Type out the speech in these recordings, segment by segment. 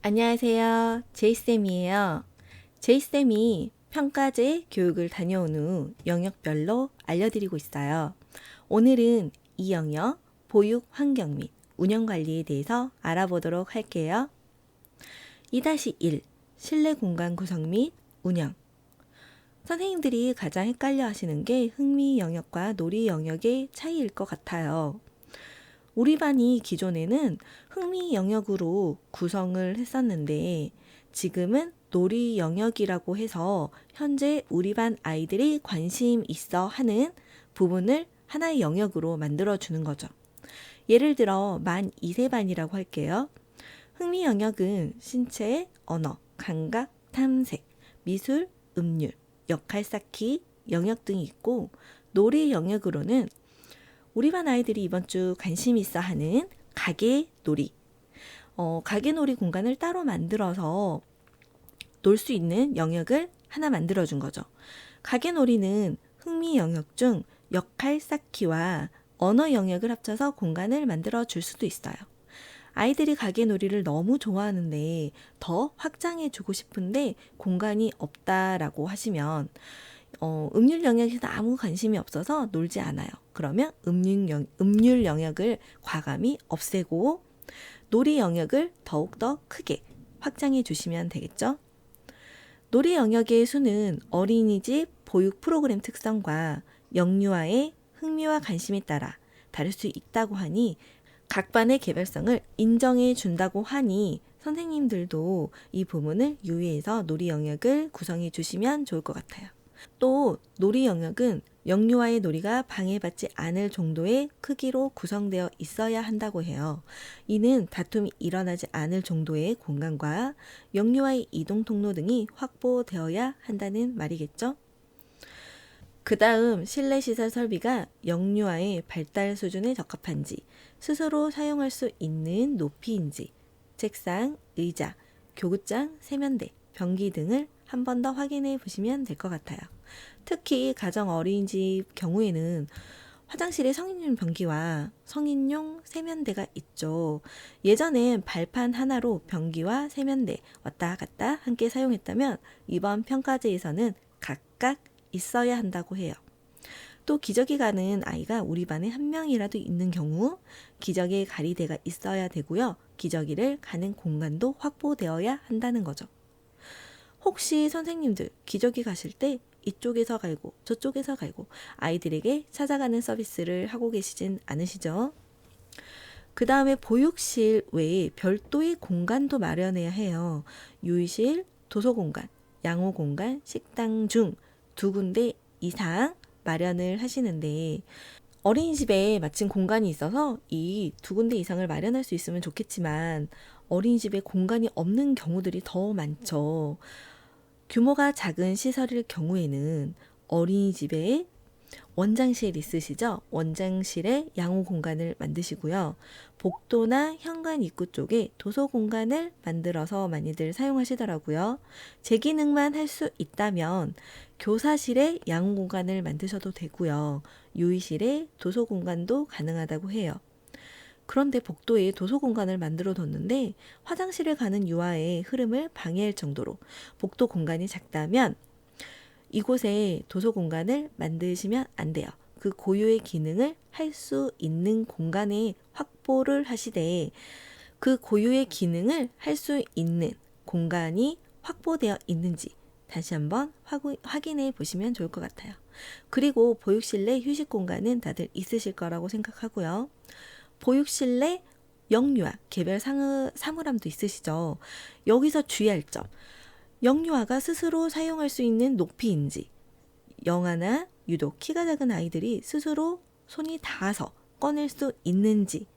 안녕하세요. 제이쌤이에요. 제이쌤이 평가제 교육을 다녀온 후 영역별로 알려드리고 있어요. 오늘은 이 영역, 보육 환경 및 운영 관리에 대해서 알아보도록 할게요. 2-1 실내 공간 구성 및 운영. 선생님들이 가장 헷갈려 하시는 게 흥미 영역과 놀이 영역의 차이일 것 같아요. 우리 반이 기존에는 흥미 영역으로 구성을 했었는데 지금은 놀이 영역이라고 해서 현재 우리 반 아이들이 관심 있어 하는 부분을 하나의 영역으로 만들어주는 거죠. 예를 들어 만 2세 반이라고 할게요. 흥미 영역은 신체, 언어, 감각, 탐색, 미술, 음률, 역할 쌓기 영역 등이 있고 놀이 영역으로는 우리 반 아이들이 이번 주 관심 있어 하는 가게놀이. 가게놀이 공간을 따로 만들어서 놀 수 있는 영역을 하나 만들어준 거죠. 가게놀이는 흥미 영역 중 역할 쌓기와 언어 영역을 합쳐서 공간을 만들어 줄 수도 있어요. 아이들이 가게놀이를 너무 좋아하는데 더 확장해 주고 싶은데 공간이 없다라고 하시면 음률 영역에서 아무 관심이 없어서 놀지 않아요. 그러면 음률 영역을 과감히 없애고 놀이 영역을 더욱더 크게 확장해 주시면 되겠죠. 놀이 영역의 수는 어린이집 보육 프로그램 특성과 영유아의 흥미와 관심에 따라 다를 수 있다고 하니 각 반의 개별성을 인정해 준다고 하니 선생님들도 이 부분을 유의해서 놀이 영역을 구성해 주시면 좋을 것 같아요. 또 놀이 영역은 영유아의 놀이가 방해받지 않을 정도의 크기로 구성되어 있어야 한다고 해요. 이는 다툼이 일어나지 않을 정도의 공간과 영유아의 이동 통로 등이 확보되어야 한다는 말이겠죠. 그 다음 실내 시설 설비가 영유아의 발달 수준에 적합한지, 스스로 사용할 수 있는 높이인지, 책상, 의자, 교구장, 세면대, 변기 등을 한 번 더 확인해 보시면 될 것 같아요. 특히 가정 어린이집 경우에는 화장실에 성인용 변기와 성인용 세면대가 있죠. 예전엔 발판 하나로 변기와 세면대 왔다 갔다 함께 사용했다면 이번 평가제에서는 각각 있어야 한다고 해요. 또 기저귀 가는 아이가 우리 반에 한 명이라도 있는 경우 기저귀 가리대가 있어야 되고요. 기저귀를 가는 공간도 확보되어야 한다는 거죠. 혹시 선생님들 기저귀 가실 때 이쪽에서 갈고 저쪽에서 갈고 아이들에게 찾아가는 서비스를 하고 계시진 않으시죠? 그 다음에 보육실 외에 별도의 공간도 마련해야 해요. 유의실, 도서공간, 양호공간, 식당 중 2군데 이상 마련을 하시는데 어린이집에 마침 공간이 있어서 이 2군데 이상을 마련할 수 있으면 좋겠지만 어린이집에 공간이 없는 경우들이 더 많죠. 규모가 작은 시설일 경우에는 어린이집에 원장실 있으시죠? 원장실에 양호 공간을 만드시고요. 복도나 현관 입구 쪽에 도서 공간을 만들어서 많이들 사용하시더라고요. 제 기능만 할 수 있다면 교사실에 양호 공간을 만드셔도 되고요. 유의실에 도서 공간도 가능하다고 해요. 그런데 복도에 도서 공간을 만들어 뒀는데 화장실을 가는 유아의 흐름을 방해할 정도로 복도 공간이 작다면 이곳에 도서 공간을 만드시면 안 돼요. 그 고유의 기능을 할 수 있는 공간에 확보를 하시되 그 고유의 기능을 할 수 있는 공간이 확보되어 있는지 다시 한번 확인해 보시면 좋을 것 같아요. 그리고 보육실 내 휴식 공간은 다들 있으실 거라고 생각하고요. 보육실 내 영유아 개별 사물함도 있으시죠. 여기서 주의할 점. 영유아가 스스로 사용할 수 있는 높이인지, 영아나 유독 키가 작은 아이들이 스스로 손이 닿아서 꺼낼 수 있는지,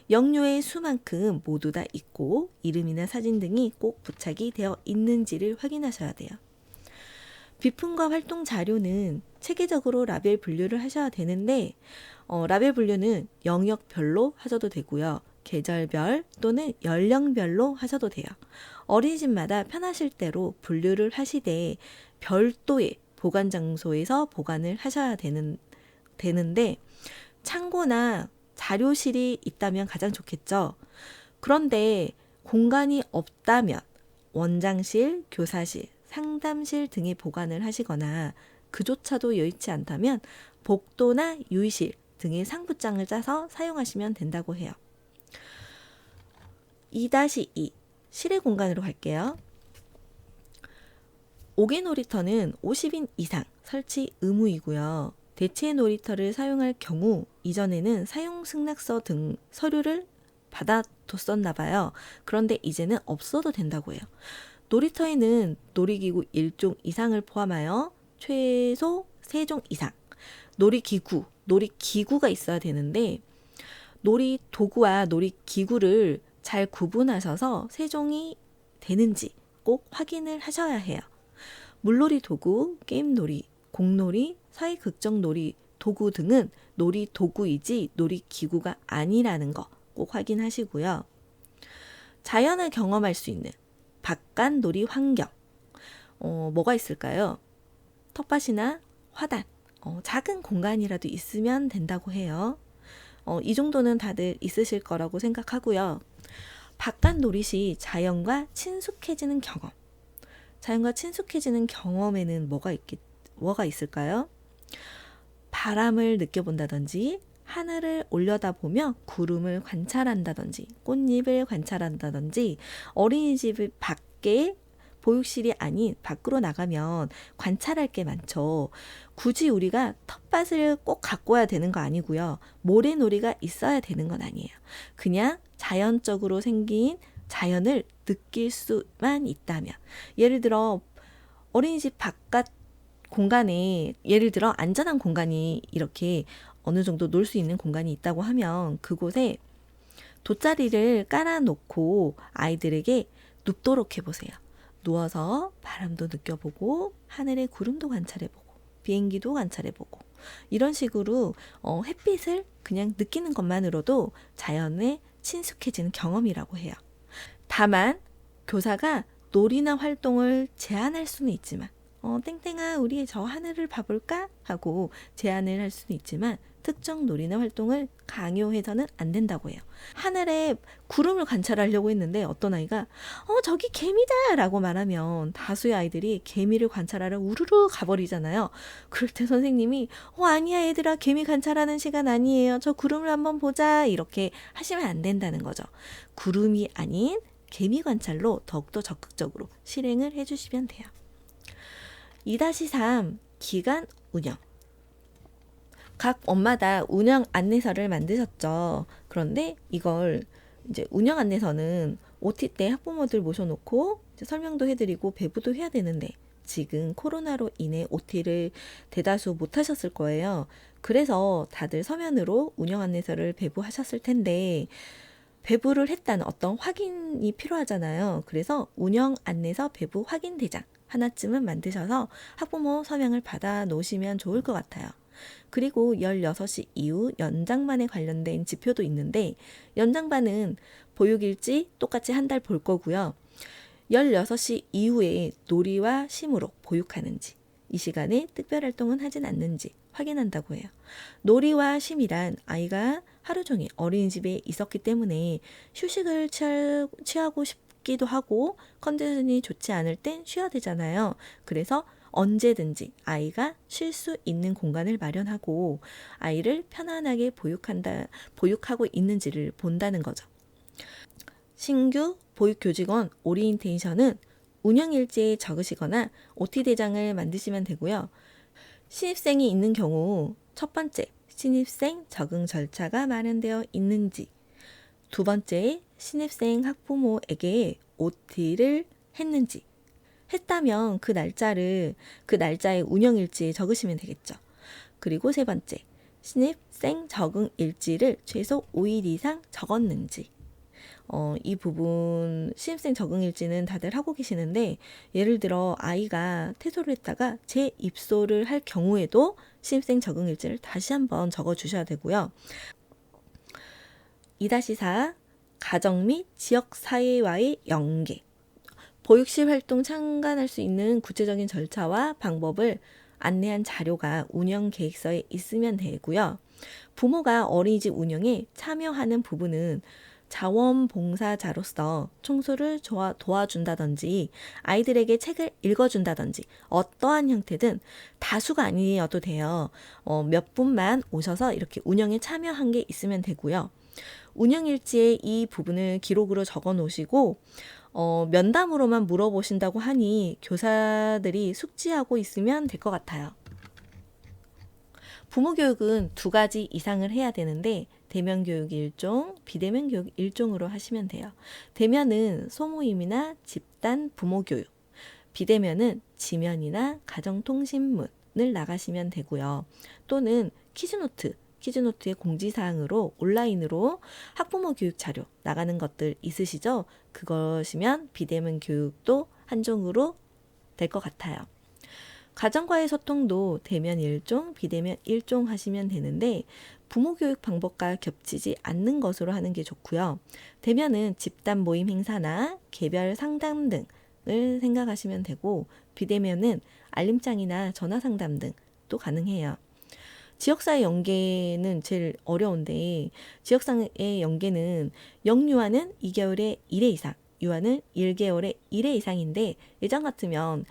영유의 수만큼 모두 다 있고 이름이나 사진 등이 꼭 부착이 되어 있는지를 확인하셔야 돼요. 비품과 활동 자료는 체계적으로 라벨 분류를 하셔야 되는데 라벨 분류는 영역별로 하셔도 되고요. 계절별 또는 연령별로 하셔도 돼요. 어린이집마다 편하실 대로 분류를 하시되 별도의 보관 장소에서 보관을 하셔야 되는데 창고나 자료실이 있다면 가장 좋겠죠. 그런데 공간이 없다면 원장실, 교사실, 상담실 등에 보관을 하시거나 그조차도 여의치 않다면 복도나 유의실 등의 상부장을 짜서 사용하시면 된다고 해요. 2-2 실외 공간으로 갈게요. 5개 놀이터는 50인 이상 설치 의무이고요. 대체 놀이터를 사용할 경우 이전에는 사용 승낙서 등 서류를 받아뒀었나 봐요. 그런데 이제는 없어도 된다고 해요. 놀이터에는 놀이기구 1종 이상을 포함하여 최소 3종 이상 놀이기구가 있어야 되는데 놀이도구와 놀이기구를 잘 구분하셔서 3종이 되는지 꼭 확인을 하셔야 해요. 물놀이 도구, 게임놀이, 공놀이, 사회극적놀이 도구 등은 놀이도구이지 놀이기구가 아니라는 거 꼭 확인하시고요. 자연을 경험할 수 있는 바깥 놀이 환경 뭐가 있을까요? 텃밭이나 화단, 작은 공간이라도 있으면 된다고 해요. 이 정도는 다들 있으실 거라고 생각하고요. 바깥 놀이시 자연과 친숙해지는 경험. 자연과 친숙해지는 경험에는 뭐가 있을까요? 바람을 느껴본다든지, 하늘을 올려다보며 구름을 관찰한다든지, 꽃잎을 관찰한다든지, 어린이집 밖에 보육실이 아닌 밖으로 나가면 관찰할 게 많죠. 굳이 우리가 텃밭을 꼭 갖고 와야 되는 거 아니고요. 모래놀이가 있어야 되는 건 아니에요. 그냥 자연적으로 생긴 자연을 느낄 수만 있다면, 예를 들어 어린이집 바깥 공간에 예를 들어 안전한 공간이 이렇게 어느 정도 놀 수 있는 공간이 있다고 하면 그곳에 돗자리를 깔아놓고 아이들에게 눕도록 해보세요. 누워서 바람도 느껴보고 하늘의 구름도 관찰해보고 비행기도 관찰해보고 이런 식으로 햇빛을 그냥 느끼는 것만으로도 자연에 친숙해지는 경험이라고 해요. 다만 교사가 놀이나 활동을 제한할 수는 있지만 땡땡아 우리 저 하늘을 봐볼까? 하고 제안을 할 수는 있지만 특정 놀이나 활동을 강요해서는 안 된다고 해요. 하늘에 구름을 관찰하려고 했는데 어떤 아이가 저기 개미다! 라고 말하면 다수의 아이들이 개미를 관찰하러 우르르 가버리잖아요. 그럴 때 선생님이 아니야 얘들아 개미 관찰하는 시간 아니에요. 저 구름을 한번 보자 이렇게 하시면 안 된다는 거죠. 구름이 아닌 개미 관찰로 더욱더 적극적으로 실행을 해주시면 돼요. 2-3 기간 운영. 각 엄마다 운영 안내서를 만드셨죠. 그런데 이걸 이제 운영 안내서는 OT 때 학부모들 모셔놓고 이제 설명도 해드리고 배부도 해야 되는데 지금 코로나로 인해 OT를 대다수 못 하셨을 거예요. 그래서 다들 서면으로 운영 안내서를 배부하셨을 텐데 배부를 했다는 어떤 확인이 필요하잖아요. 그래서 운영 안내서 배부 확인 대장 하나쯤은 만드셔서 학부모 서명을 받아 놓으시면 좋을 것 같아요. 그리고 16시 이후 연장반에 관련된 지표도 있는데 연장반은 보육일지 똑같이 한 달 볼 거고요. 16시 이후에 놀이와 심으로 보육하는지 이 시간에 특별활동은 하진 않는지 확인한다고 해요. 놀이와 심이란 아이가 하루 종일 어린이집에 있었기 때문에 휴식을 취하고 싶기도 하고 컨디션이 좋지 않을 땐 쉬어야 되잖아요. 그래서 언제든지 아이가 쉴 수 있는 공간을 마련하고 아이를 편안하게 보육하고 있는지를 본다는 거죠. 신규 보육교직원 오리엔테이션은 운영일지에 적으시거나 OT 대장을 만드시면 되고요. 신입생이 있는 경우 첫 번째, 신입생 적응 절차가 마련되어 있는지, 두 번째, 신입생 학부모에게 OT를 했는지, 했다면 그 날짜의 운영일지에 적으시면 되겠죠. 그리고 세 번째, 신입생 적응 일지를 최소 5일 이상 적었는지. 이 부분 신입생 적응일지는 다들 하고 계시는데 예를 들어 아이가 퇴소를 했다가 재입소를 할 경우에도 신입생 적응일지를 다시 한번 적어주셔야 되고요. 2-4 가정 및 지역사회와의 연계. 보육실 활동 참관할 수 있는 구체적인 절차와 방법을 안내한 자료가 운영 계획서에 있으면 되고요. 부모가 어린이집 운영에 참여하는 부분은 자원봉사자로서 청소를 도와준다든지 아이들에게 책을 읽어준다든지 어떠한 형태든 다수가 아니어도 돼요. 몇 분만 오셔서 이렇게 운영에 참여한 게 있으면 되고요. 운영일지에 이 부분을 기록으로 적어 놓으시고 면담으로만 물어보신다고 하니 교사들이 숙지하고 있으면 될 것 같아요. 부모 교육은 2가지 이상을 해야 되는데 대면 교육 1종, 비대면 교육 1종으로 하시면 돼요. 대면은 소모임이나 집단 부모 교육, 비대면은 지면이나 가정통신문을 나가시면 되고요. 또는 키즈노트의 공지사항으로 온라인으로 학부모 교육 자료 나가는 것들 있으시죠? 그것이면 비대면 교육도 한 종으로 될 것 같아요. 가정과의 소통도 대면 1종, 비대면 1종 하시면 되는데 부모 교육 방법과 겹치지 않는 것으로 하는 게 좋고요. 대면은 집단 모임 행사나 개별 상담 등을 생각하시면 되고 비대면은 알림장이나 전화 상담 등도 가능해요. 지역사회 연계는 제일 어려운데 지역사회 연계는 영유아는 2개월에 1회 이상, 유아는 1개월에 1회 이상인데 예전 같으면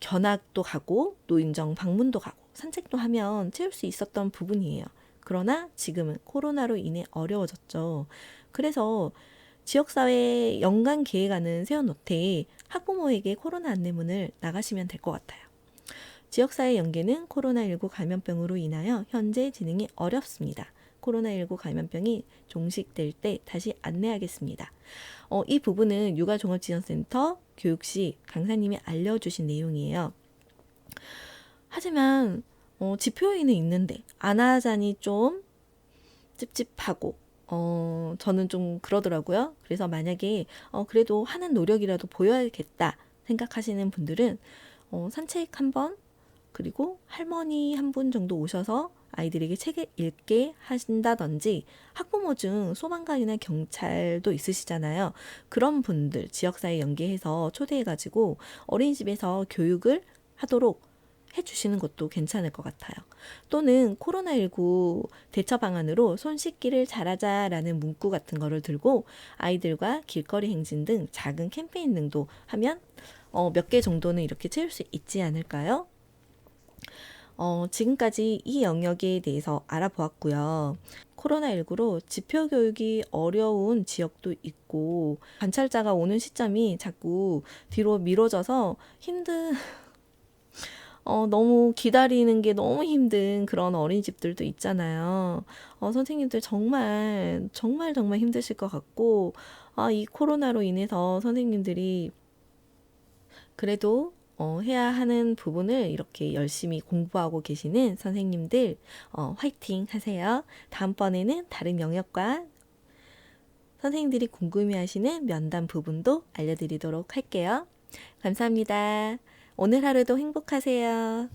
견학도 가고 노인정 방문도 가고 산책도 하면 채울 수 있었던 부분이에요. 그러나 지금은 코로나로 인해 어려워졌죠. 그래서 지역사회 연간 계획안은 세워놓되 학부모에게 코로나 안내문을 나가시면 될 것 같아요. 지역사회 연계는 코로나19 감염병으로 인하여 현재 진행이 어렵습니다. 코로나19 감염병이 종식될 때 다시 안내하겠습니다. 이 부분은 육아종합지원센터 교육시 강사님이 알려주신 내용이에요. 하지만 지표에는 있는데 안 하자니 좀 찝찝하고 저는 좀 그러더라고요. 그래서 만약에 그래도 하는 노력이라도 보여야겠다 생각하시는 분들은 산책 한번 그리고 할머니 한 분 정도 오셔서 아이들에게 책을 읽게 하신다든지 학부모 중 소방관이나 경찰도 있으시잖아요. 그런 분들 지역사회 연계해서 초대해가지고 어린이집에서 교육을 하도록 해주시는 것도 괜찮을 것 같아요. 또는 코로나19 대처 방안으로 손 씻기를 잘하자라는 문구 같은 거를 들고 아이들과 길거리 행진 등 작은 캠페인 등도 하면 몇 개 정도는 이렇게 채울 수 있지 않을까요? 지금까지 이 영역에 대해서 알아보았고요. 코로나19로 지표 교육이 어려운 지역도 있고 관찰자가 오는 시점이 자꾸 뒤로 미뤄져서 너무 기다리는 게 너무 힘든 그런 어린이집들도 있잖아요. 선생님들 정말 힘드실 것 같고 이 코로나로 인해서 선생님들이 그래도 해야 하는 부분을 이렇게 열심히 공부하고 계시는 선생님들 화이팅 하세요. 다음번에는 다른 영역과 선생님들이 궁금해하시는 면담 부분도 알려드리도록 할게요. 감사합니다. 오늘 하루도 행복하세요.